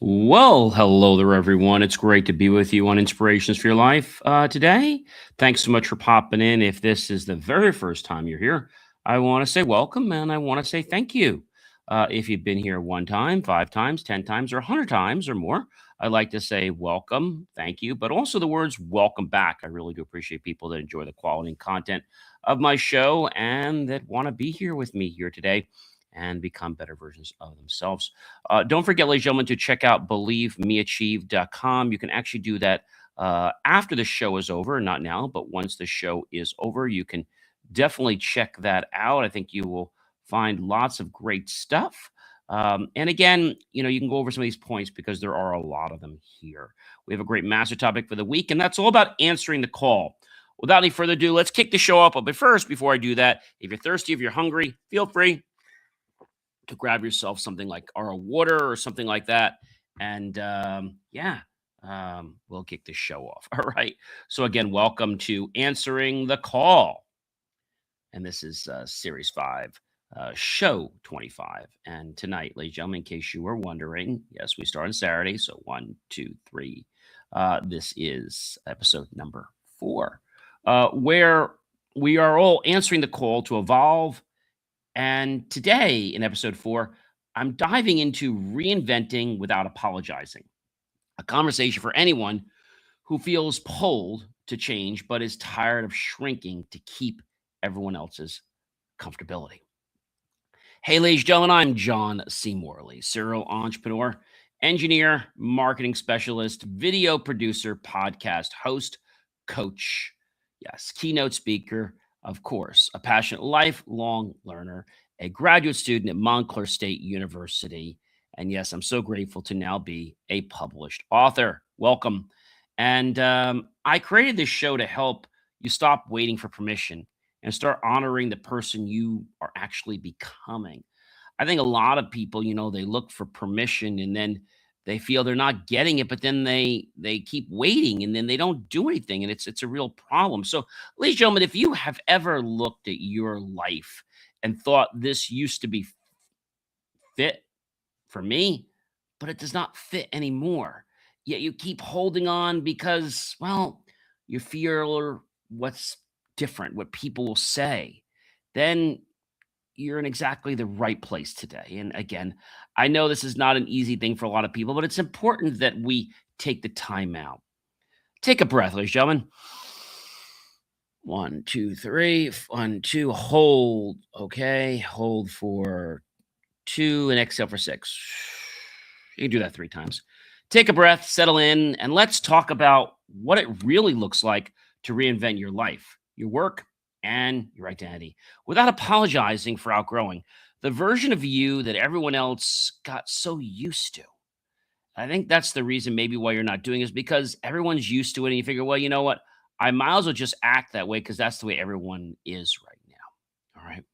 Well, hello there, everyone. It's great to be with you on Inspirations for Your Life today. Thanks so much for popping in. If this is the very first time you're here, I want to say welcome and I want to say thank you. If you've been here one time, five times, 10 times, or 100 times or more, I'd like to say welcome, thank you, but also the words welcome back. I really do appreciate people that enjoy the quality and content of my show and that want to be here with me here today and become better versions of themselves. Don't forget, ladies and gentlemen, to check out believemeachieve.com. You can actually do that after the show is over, not now, but once the show is over, you can definitely check that out. I think you will find lots of great stuff. And again, you can go over some of these points because there are a lot of them here. We have a great master topic for the week, and that's all about answering the call. Without any further ado, let's kick the show up. But first, before I do that, if you're thirsty, if you're hungry, feel free to grab yourself something like or a water or something like that. And we'll kick the show off. All right. So again, welcome to Answering the Call. And this is Series 5, Show 25. And tonight, ladies and gentlemen, in case you were wondering, yes, we start on Saturday. So 1, 2, 3. This is episode number 4, where we are all answering the call to evolve. And today, in episode 4, I'm diving into reinventing without apologizing, a conversation for anyone who feels pulled to change but is tired of shrinking to keep everyone else's comfortability. Hey, ladies and gentlemen, I'm John C. Morley, serial entrepreneur, engineer, marketing specialist, video producer, podcast host, coach, yes, keynote speaker, of course, a passionate lifelong learner, a graduate student at Montclair State University. And yes, I'm so grateful to now be a published author. Welcome. And I created this show to help you stop waiting for permission and start honoring the person you are actually becoming. I think a lot of people, they look for permission and then they feel they're not getting it, but then they keep waiting and then they don't do anything, and it's a real problem. So, ladies and gentlemen, if you have ever looked at your life and thought this used to be fit for me, but it does not fit anymore, yet you keep holding on because, well, you fear what's different, what people will say, then you're in exactly the right place today. And again, I know this is not an easy thing for a lot of people, but it's important that we take the time out. Take a breath, ladies and gentlemen. 1, 2, 3. 1, 2. Hold. Okay. Hold for 2 and exhale for 6. You can do that 3 times. Take a breath, settle in, and let's talk about what it really looks like to reinvent your life, your work, and your identity without apologizing for outgrowing the version of you that everyone else got so used to. I think that's the reason maybe why you're not doing it is because everyone's used to it and you figure, well, you know what? I might as well just act that way because that's the way everyone is right now. All right.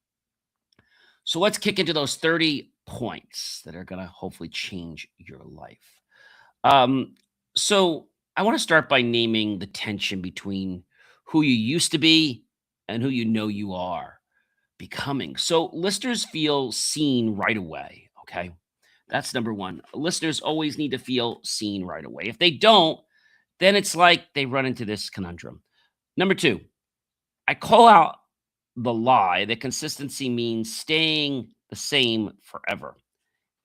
So let's kick into those 30 points that are going to hopefully change your life. So I want to start by naming the tension between who you used to be and who you know you are becoming. So listeners feel seen right away. Okay. That's number one. Listeners always need to feel seen right away. If they don't, then it's like they run into this conundrum. Number 2, I call out the lie that consistency means staying the same forever.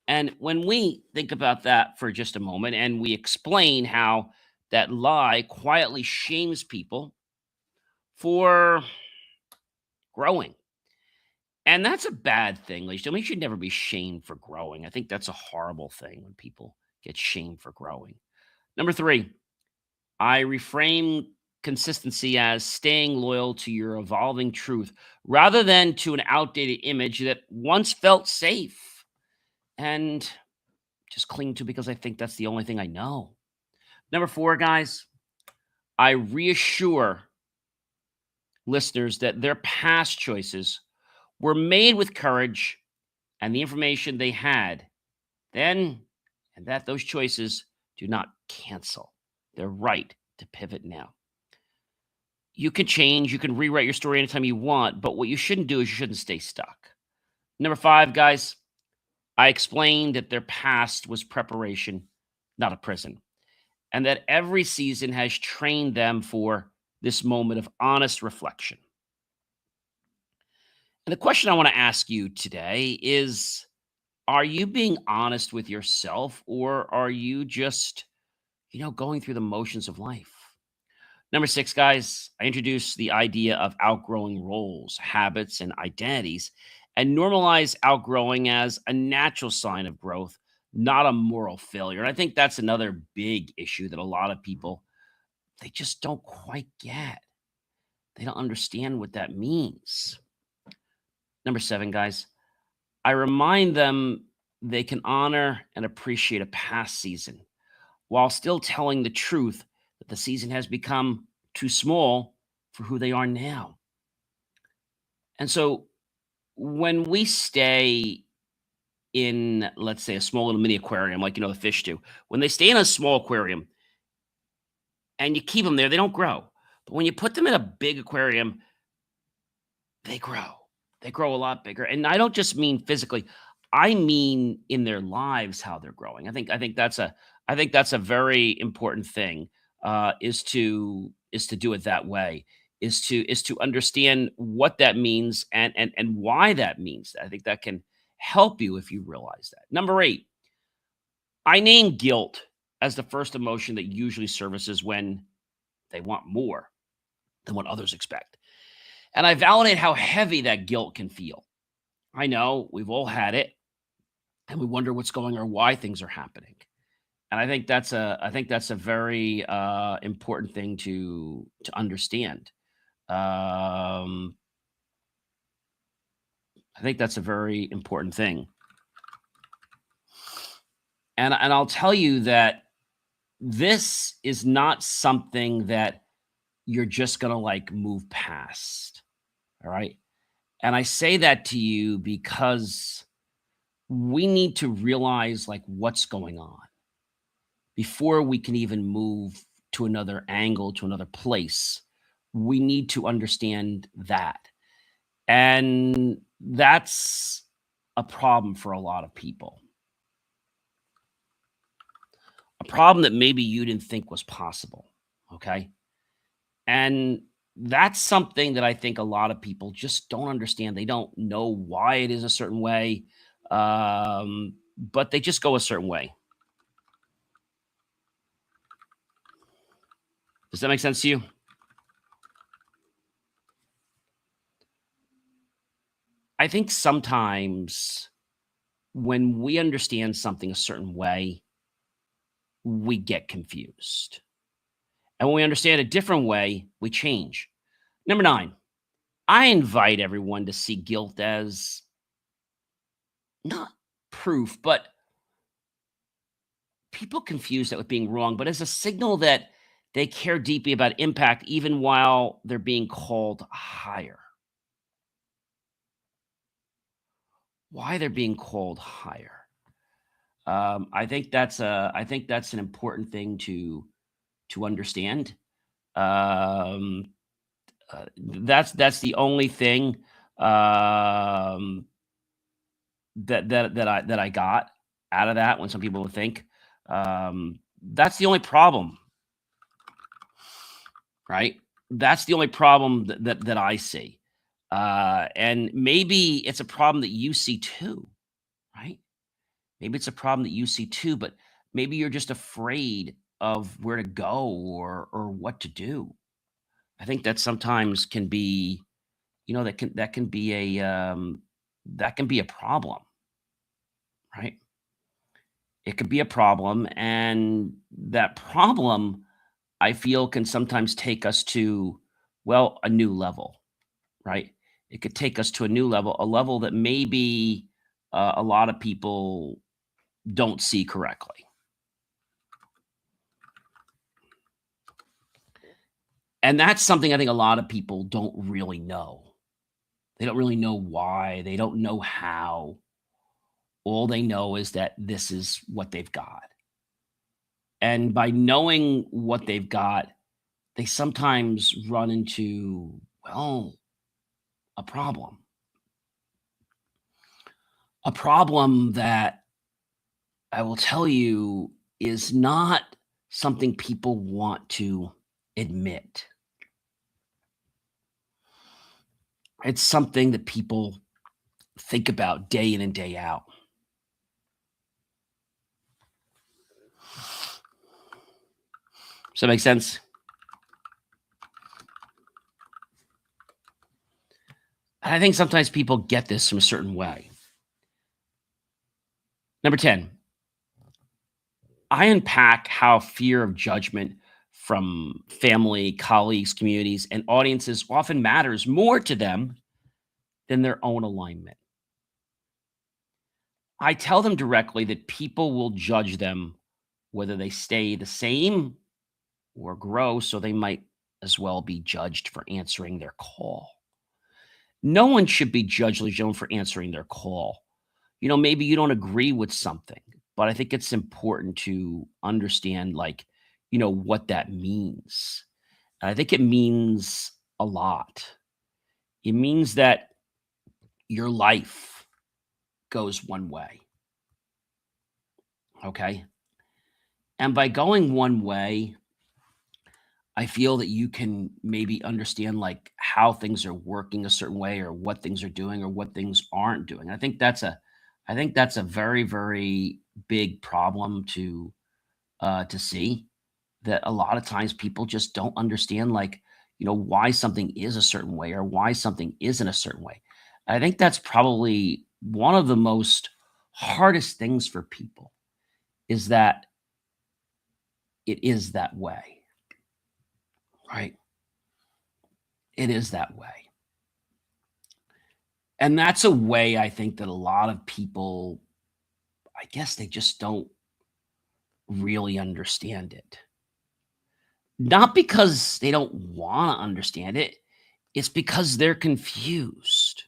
And when we think about that for just a moment and we explain how that lie quietly shames people for growing. And that's a bad thing, ladies and gentlemen. You should never be shamed for growing. I think that's a horrible thing when people get shamed for growing. Number 3, I reframe consistency as staying loyal to your evolving truth rather than to an outdated image that once felt safe and just cling to because I think that's the only thing I know. Number 4, guys, I reassure listeners that their past choices were made with courage and the information they had then, and that those choices do not cancel their right to pivot now. You can change, you can rewrite your story anytime you want, but what you shouldn't do is you shouldn't stay stuck. Number 5, guys, I explained that their past was preparation, not a prison, and that every season has trained them for this moment of honest reflection. And the question I want to ask you today is, are you being honest with yourself, or are you just, going through the motions of life? Number six, guys, I introduced the idea of outgrowing roles, habits, and identities, and normalize outgrowing as a natural sign of growth, not a moral failure. And I think that's another big issue that a lot of people, they just don't quite get. They don't understand what that means. Number seven, guys, I remind them they can honor and appreciate a past season while still telling the truth that the season has become too small for who they are now. And so when we stay in, let's say, a small little mini aquarium, like, the fish do, when they stay in a small aquarium and you keep them there, they don't grow. But when you put them in a big aquarium, they grow. They grow a lot bigger, and I don't just mean physically. I mean in their lives how they're growing. I think that's a very important thing, is to do it that way, is to understand what that means and why that means that. I think that can help you if you realize that. Number 8, I name guilt as the first emotion that usually surfaces when they want more than what others expect. And I validate how heavy that guilt can feel. I know we've all had it, and we wonder what's going on or why things are happening. And I think that's a very important thing to understand. Um, I think that's a very important thing, and I'll tell you that this is not something that you're just gonna like move past. All right, and I say that to you because we need to realize like what's going on before we can even move to another angle, to another place. We need to understand that. And that's a problem for a lot of people, a problem that maybe you didn't think was possible. Okay. And that's something that I think a lot of people just don't understand. They don't know why it is a certain way, but they just go a certain way. Does that make sense to you? I think sometimes when we understand something a certain way, we get confused. And when we understand a different way, we change. Number 9, I invite everyone to see guilt as not proof, but people confuse that with being wrong, but as a signal that they care deeply about impact, even while they're being called higher. Why they're being called higher. I think that's an important thing to understand. Um, that's the only thing um, that I got out of that. When some people would think, that's the only problem, right? That's the only problem that I see, and maybe it's a problem that you see too, right? Maybe it's a problem that you see too, but maybe you're just afraid of where to go or what to do. I think that sometimes can be, that can be a problem, right? It could be a problem, and that problem I feel can sometimes take us to, well, a new level, right? It could take us to a new level, a level that maybe a lot of people don't see correctly. And that's something I think a lot of people don't really know. They don't really know why, they don't know how. All they know is that this is what they've got. And by knowing what they've got, they sometimes run into, well, a problem. A problem that I will tell you, is not something people want to admit. It's something that people think about day in and day out. Does that make sense? And I think sometimes people get this from a certain way. Number 10, I unpack how fear of judgment from family, colleagues, communities, and audiences often matters more to them than their own alignment. I tell them directly that people will judge them whether they stay the same or grow, so they might as well be judged for answering their call. No one should be judged, Legion, for answering their call. Maybe you don't agree with something, but I think it's important to understand, what that means. And I think it means a lot. It means that your life goes one way. Okay. And by going one way, I feel that you can maybe understand how things are working a certain way or what things are doing or what things aren't doing. I think that's a very, very big problem to see, that a lot of times people just don't understand why something is a certain way or why something isn't a certain way. I think that's probably one of the most hardest things for people, is that it is that way, right? It is that way. And that's a way I think that a lot of people, I guess they just don't really understand it. Not because they don't want to understand it, it's because they're confused.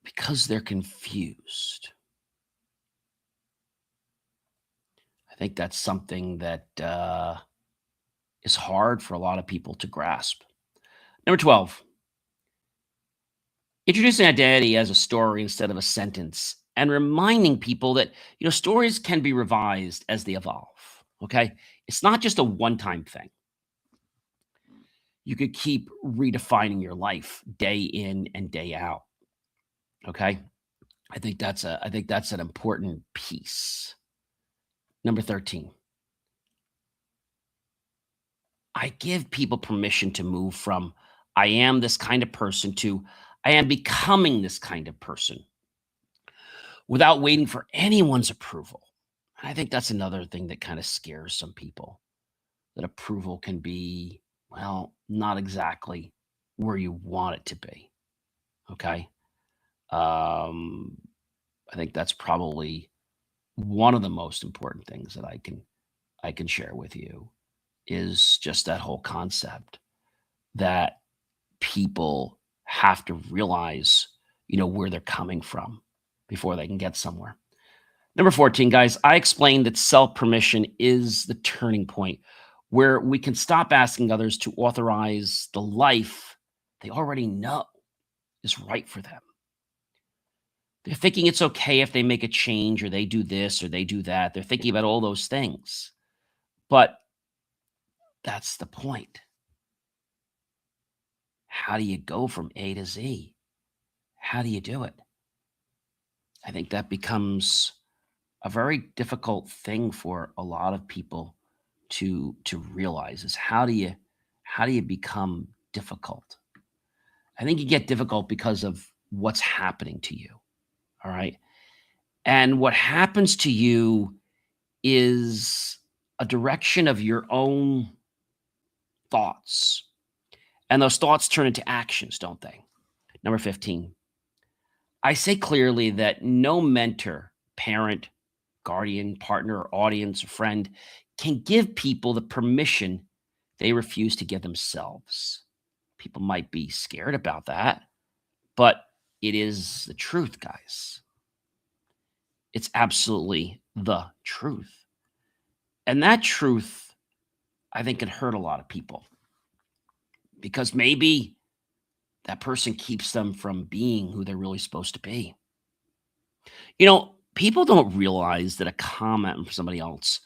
Because they're confused. I think that's something that is hard for a lot of people to grasp. Number 12, introducing identity as a story instead of a sentence, and reminding people that stories can be revised as they evolve. Okay, it's not just a one-time thing. You could keep redefining your life day in and day out. Okay, I think that's an important piece. Number 13, I give people permission to move from I am this kind of person to I am becoming this kind of person without waiting for anyone's approval. And I think that's another thing that kind of scares some people, that approval can be, well, not exactly where you want it to be. Okay. Um, I think that's probably one of the most important things that I can share with you, is just that whole concept that people have to realize, where they're coming from before they can get somewhere. Number 14, guys, I explained that self permission is the turning point where we can stop asking others to authorize the life they already know is right for them. They're thinking it's okay if they make a change or they do this or they do that. They're thinking about all those things. But that's the point. How do you go from A to Z? How do you do it? I think that becomes a very difficult thing for a lot of people to realize, is how do you become difficult? I think you get difficult because of what's happening to you. All right. And what happens to you is a direction of your own thoughts. And those thoughts turn into actions, don't they? Number 15, I say clearly that no mentor, parent, guardian, partner, or audience, or friend can give people the permission they refuse to give themselves. People might be scared about that, but it is the truth, guys. It's absolutely the truth. And that truth, I think, can hurt a lot of people, because maybe that person keeps them from being who they're really supposed to be. People don't realize that a comment from somebody else,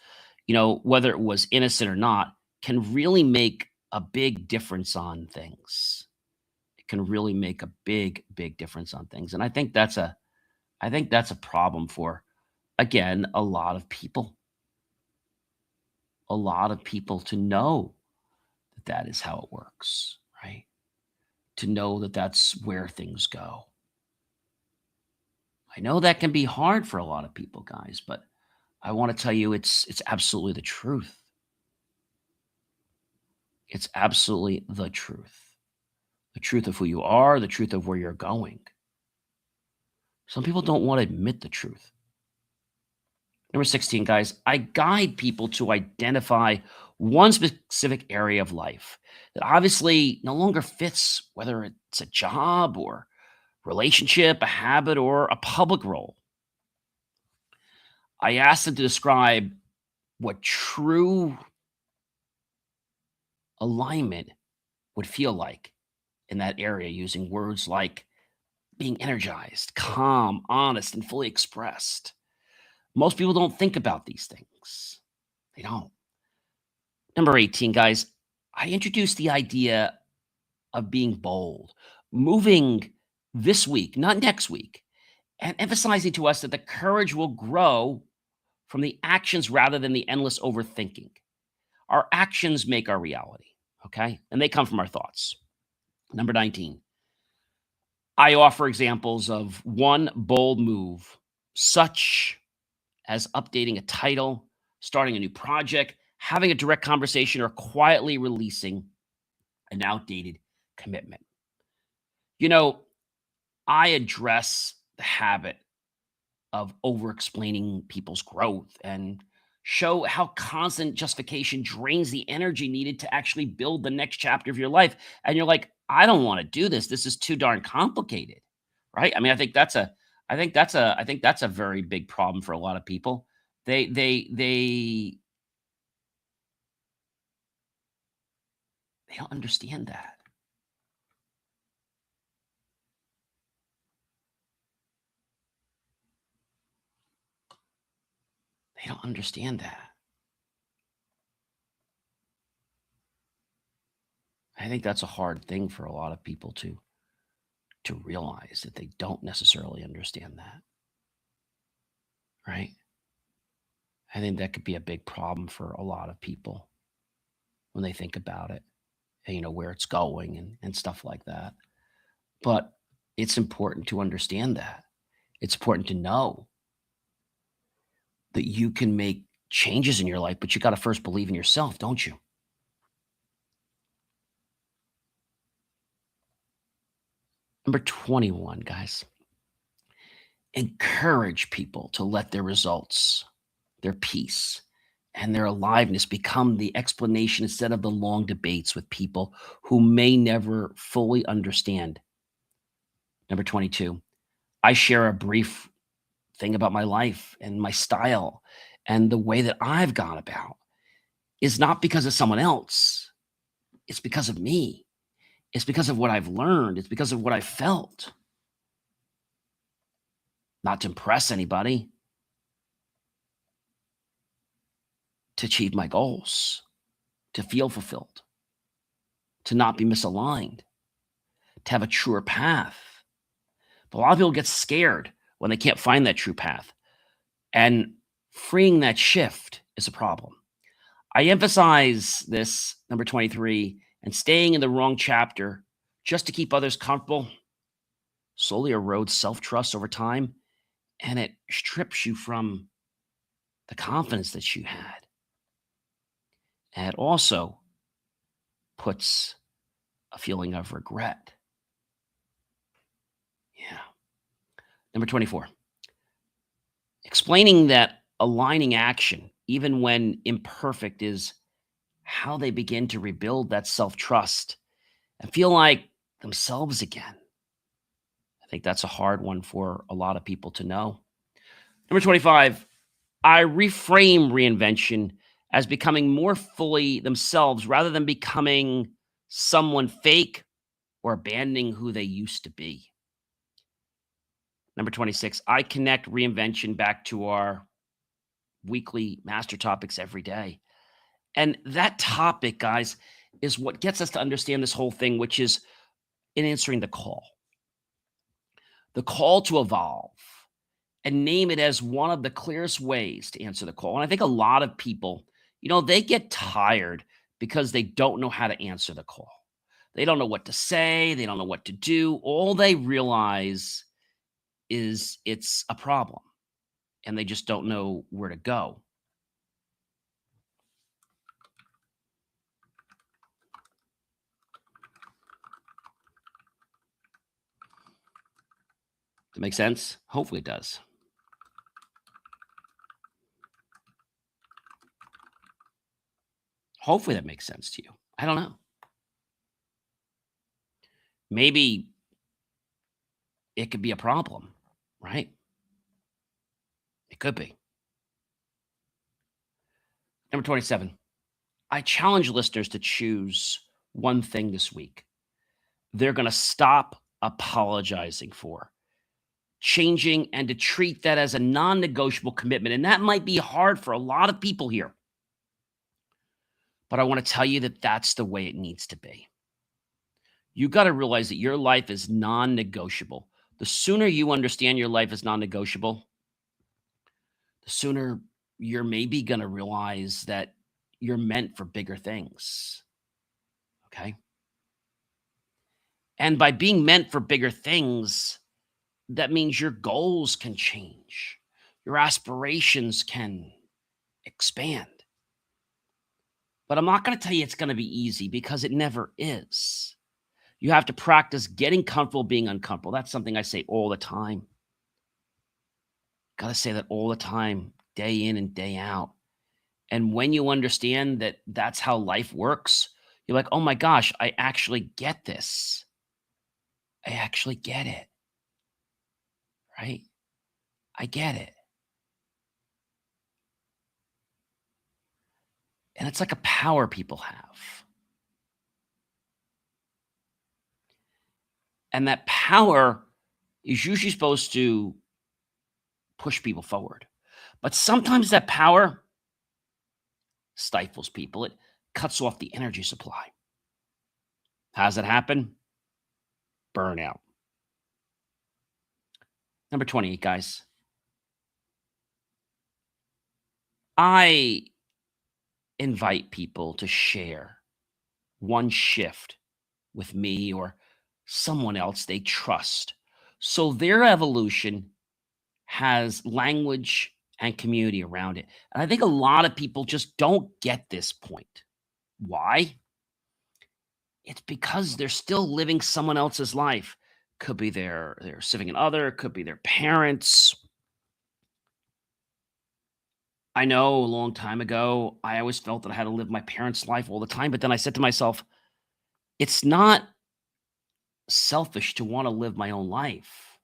whether it was innocent or not, can really make a big difference on things. It can really make a big, big difference on things. And I think that's a problem for, again, a lot of people to know that that is how it works, right? To know that that's where things go. I know that can be hard for a lot of people, guys, but I want to tell you it's absolutely the truth. It's absolutely the truth. The truth of who you are, the truth of where you're going. Some people don't want to admit the truth. Number 16, guys, I guide people to identify one specific area of life that obviously no longer fits, whether it's a job or relationship, a habit, or a public role. I ask them to describe what true alignment would feel like in that area using words like being energized, calm, honest, and fully expressed. Most people don't think about these things. They don't. Number 18, guys, I introduced the idea of being bold, moving this week, not next week, and emphasizing to us that the courage will grow from the actions rather than the endless overthinking. Our actions make our reality, okay? And they come from our thoughts. Number 19, I offer examples of one bold move, such as updating a title, starting a new project, having a direct conversation, or quietly releasing an outdated commitment. You know, I address the habit of over explaining people's growth and show how constant justification drains the energy needed to actually build the next chapter of your life. And you're like, I don't want to do this. This is too darn complicated. Right. I mean, I think that's a very big problem for a lot of people. They don't understand that. They don't understand that. I think that's a hard thing for a lot of people to realize that they don't necessarily understand that, right? I think that could be a big problem for a lot of people when they think about it and where it's going and stuff like that. But it's important to understand that. It's important to know that you can make changes in your life, but you got to first believe in yourself, don't you? Number 21, guys, encourage people to let their results, their peace, and their aliveness become the explanation instead of the long debates with people who may never fully understand. Number 22, I share a brief thing about my life and my style and the way that I've gone about is not because of someone else. It's because of me. It's because of what I've learned. It's because of what I felt, not to impress anybody, to achieve my goals, to feel fulfilled, to not be misaligned, to have a truer path. But a lot of people get scared when they can't find that true path. And freeing that shift is a problem. I emphasize this, number 23, and staying in the wrong chapter just to keep others comfortable slowly erodes self trust over time and it strips you from the confidence that you had. And it also puts a feeling of regret. Yeah. Number 24, explaining that aligning action, even when imperfect, is how they begin to rebuild that self trust and feel like themselves again. I think that's a hard one for a lot of people to know. Number 25, I reframe reinvention as becoming more fully themselves rather than becoming someone fake or abandoning who they used to be. Number 26, I connect reinvention back to our weekly master topics every day. And that topic, guys, is what gets us to understand this whole thing, which is in answering the call to evolve, and name it as one of the clearest ways to answer the call. And I think a lot of people, they get tired because they don't know how to answer the call. They don't know what to say, they don't know what to do. All they realize is it's a problem and they just don't know where to go. That make sense? Hopefully it does. Hopefully that makes sense to you. I don't know. Maybe it could be a problem, right? It could be. Number 27. I challenge listeners to choose one thing this week they're going to stop apologizing for, changing, and to treat that as a non negotiable commitment. And that might be hard for a lot of people here. But I want to tell you that that's the way it needs to be. You got to realize that your life is non negotiable. The sooner you understand your life is non negotiable, the sooner you're maybe going to realize that you're meant for bigger things. Okay. And by being meant for bigger things, that means your goals can change, your aspirations can expand. But I'm not going to tell you it's going to be easy because it never is. You have to practice getting comfortable being uncomfortable. That's something I say all the time. Got to say that all the time, day in and day out. And when you understand that that's how life works, you're like, oh my gosh, I actually get this. I actually get it. Right? I get it. And it's like a power people have. And that power is usually supposed to push people forward. But sometimes that power stifles people. It cuts off the energy supply. How does it happen? Burnout. Number 28, guys. I invite people to share one shift with me or someone else they trust. So their evolution has language and community around it. And I think a lot of people just don't get this point. Why? It's because they're still living someone else's life. Could be their significant other, could be their parents. I know a long time ago, I always felt that I had to live my parents' life all the time. But then I said to myself, it's not selfish to want to live my own life.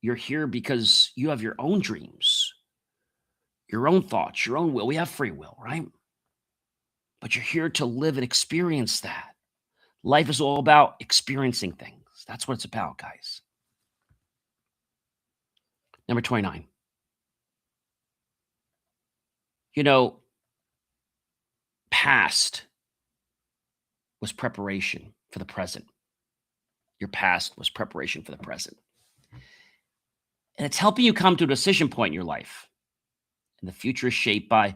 You're here because you have your own dreams, your own thoughts, your own will. We have free will, right? But you're here to live and experience that. Life is all about experiencing things. That's what it's about, guys. Number 29. You know, past was preparation for the present. Your past was preparation for the present. And it's helping you come to a decision point in your life. And the future is shaped by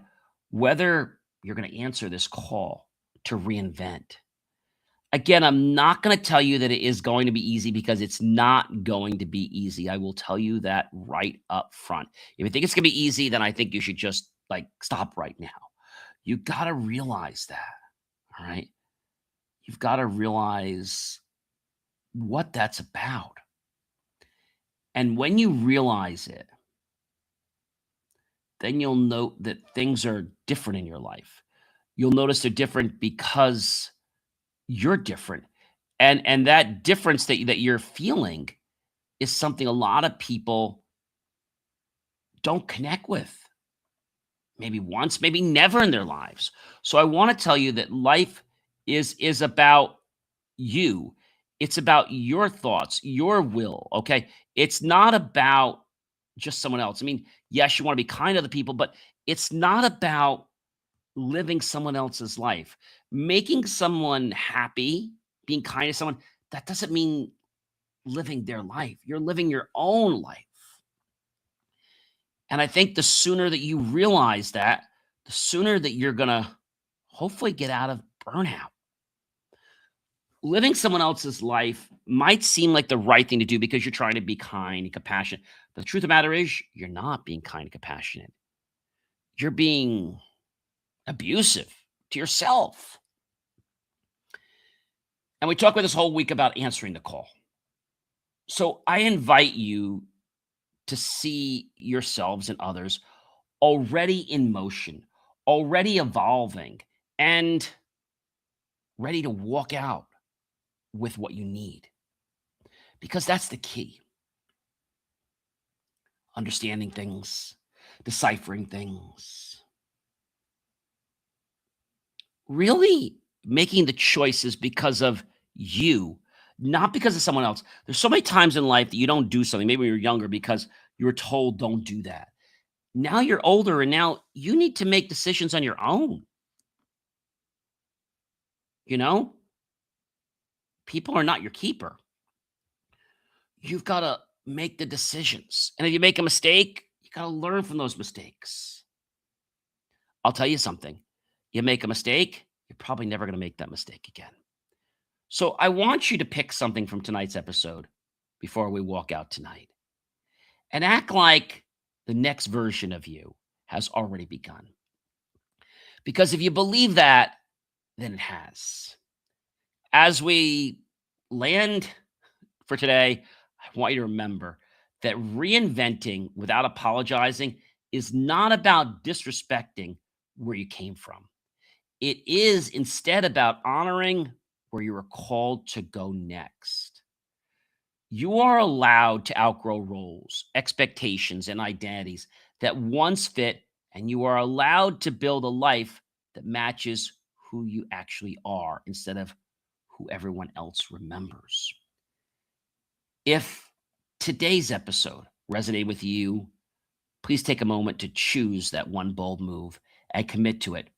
whether you're going to answer this call to reinvent. Again, I'm not going to tell you that it is going to be easy because it's not going to be easy. I will tell you that right up front. If you think it's going to be easy, then I think you should just stop right now. You got to realize that. All right. You've got to realize what that's about. And when you realize it, then you'll note that things are different in your life. You'll notice they're different because you're different. And that difference that you're feeling is something a lot of people don't connect with. Maybe once, maybe never in their lives. So I want to tell you that life is about you. It's about your thoughts, your will, okay? It's not about just someone else. I mean, yes, you wanna be kind to other people, but it's not about living someone else's life. Making someone happy, being kind to someone, that doesn't mean living their life. You're living your own life. And I think the sooner that you realize that, the sooner that you're gonna hopefully get out of burnout. Living someone else's life might seem like the right thing to do because you're trying to be kind and compassionate. But the truth of the matter is, you're not being kind and compassionate. You're being abusive to yourself. And we talked about this whole week about answering the call. So I invite you to see yourselves and others already in motion, already evolving, and ready to walk out with what you need. Because that's the key. Understanding things, deciphering things, really making the choices because of you, not because of someone else. There's so many times in life that you don't do something, maybe when you're younger, because you were told don't do that. Now you're older and now you need to make decisions on your own. You know, people are not your keeper. You've got to make the decisions. And if you make a mistake, you got to learn from those mistakes. I'll tell you something. You make a mistake, you're probably never going to make that mistake again. So I want you to pick something from tonight's episode before we walk out tonight and act like the next version of you has already begun. Because if you believe that, then it has. As we land for today, I want you to remember that reinventing without apologizing is not about disrespecting where you came from. It is instead about honoring where you are called to go next. You are allowed to outgrow roles, expectations, and identities that once fit, and you are allowed to build a life that matches who you actually are instead of who everyone else remembers. If today's episode resonated with you, please take a moment to choose that one bold move and commit to it.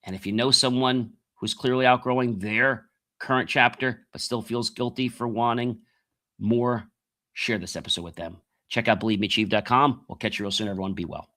And if you know someone who's clearly outgrowing their current chapter, but still feels guilty for wanting more, share this episode with them. Check out believemeachieve.com. We'll catch you real soon, everyone. Be well.